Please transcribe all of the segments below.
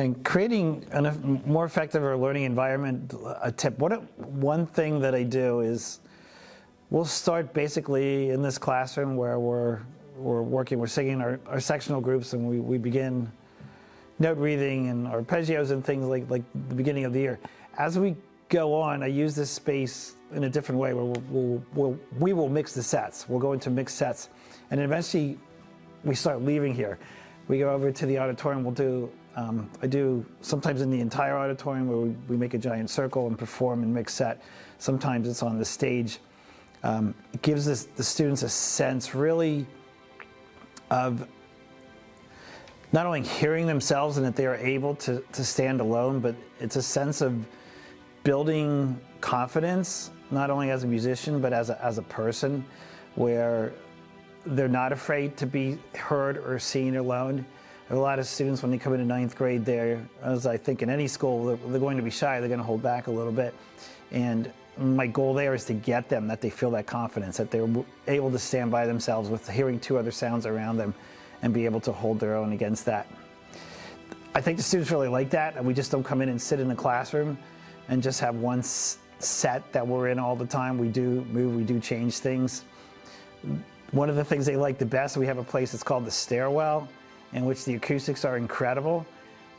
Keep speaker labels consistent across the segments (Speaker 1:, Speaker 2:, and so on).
Speaker 1: And creating a more effective or learning environment, a tip. One thing that I do is we'll start basically in this classroom where we're singing our sectional groups, and we begin note reading and arpeggios and things like the beginning of the year. As we go on, I use this space in a different way where we will mix the sets. We'll go into mixed sets, and eventually we start leaving here. We go over to the auditorium. We'll do I do sometimes in the entire auditorium where we make a giant circle and perform in mixed set. Sometimes it's on the stage. It gives the students a sense really of not only hearing themselves and that they are able to stand alone, but it's a sense of building confidence, not only as a musician, but as a person, where they're not afraid to be heard or seen alone. A lot of students, when they come into ninth grade, as I think in any school, they're going to be shy. They're going to hold back a little bit. And my goal there is to get them, that they feel that confidence, that they're able to stand by themselves with hearing two other sounds around them and be able to hold their own against that. I think the students really like that, and we just don't come in and sit in the classroom and just have one set that we're in all the time. We do move, we do change things. One of the things they like the best, we have a place that's called the Stairwell, in which the acoustics are incredible.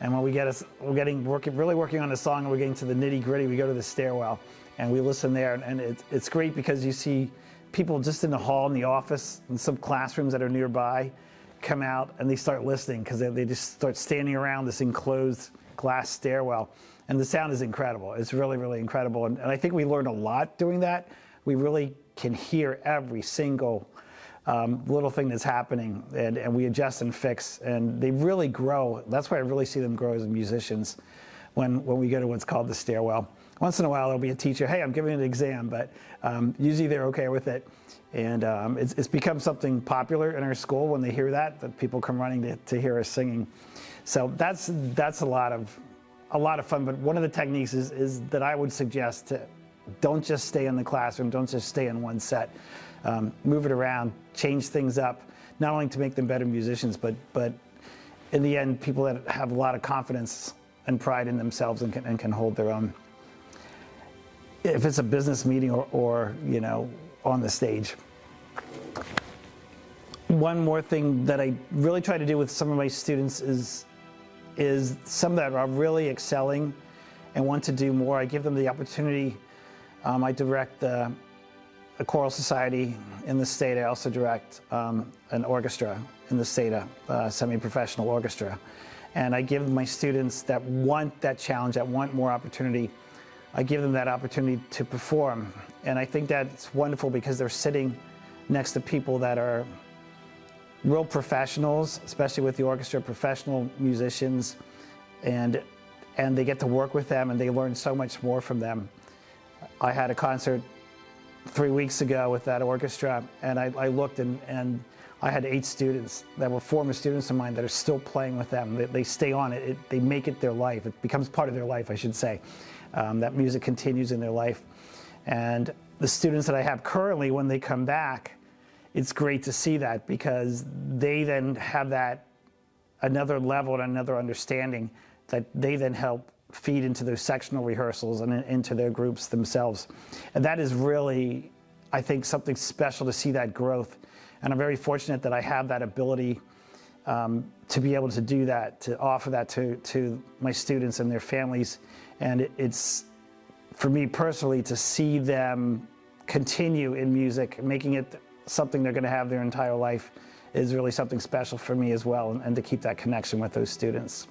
Speaker 1: And when we're really working on a song and we're getting to the nitty gritty, we go to the Stairwell and we listen there. And it's great because you see people just in the hall, in the office, in some classrooms that are nearby, come out and they start listening because they just start standing around this enclosed glass stairwell. And the sound is incredible. It's really, really incredible. And I think we learned a lot doing that. We really can hear every single little thing that's happening, and we adjust and fix, and they really grow. That's why I really see them grow as musicians when we go to what's called the Stairwell. Once in a while there'll be a teacher, hey, I'm giving an exam, but usually they're okay with it. And it's become something popular in our school when they hear that people come running to hear us singing. So that's a lot of fun. But one of the techniques is that I would suggest to don't just stay in the classroom, don't just stay in one set. Move it around, change things up, not only to make them better musicians, but in the end, people that have a lot of confidence and pride in themselves and can hold their own. If it's a business meeting or you know, on the stage. One more thing that I really try to do with some of my students is some that are really excelling and want to do more. I give them the opportunity. I direct a choral society in the state. I also direct an orchestra in the state, a semi-professional orchestra. And I give my students that want that challenge, that want more opportunity, I give them that opportunity to perform. And I think that's wonderful because they're sitting next to people that are real professionals, especially with the orchestra, professional musicians, and they get to work with them and they learn so much more from them. I had a concert 3 weeks ago with that orchestra, and I looked and I had 8 students that were former students of mine that are still playing with them. They stay on it. They make it their life. It becomes part of their life, I should say. That music continues in their life. And the students that I have currently, when they come back, it's great to see that because they then have that another level and another understanding that they then help feed into those sectional rehearsals and into their groups themselves. And that is really, I think, something special to see that growth. And I'm very fortunate that I have that ability to be able to do that, to offer that to my students and their families. And it's, for me personally, to see them continue in music, making it something they're going to have their entire life is really something special for me as well, and to keep that connection with those students.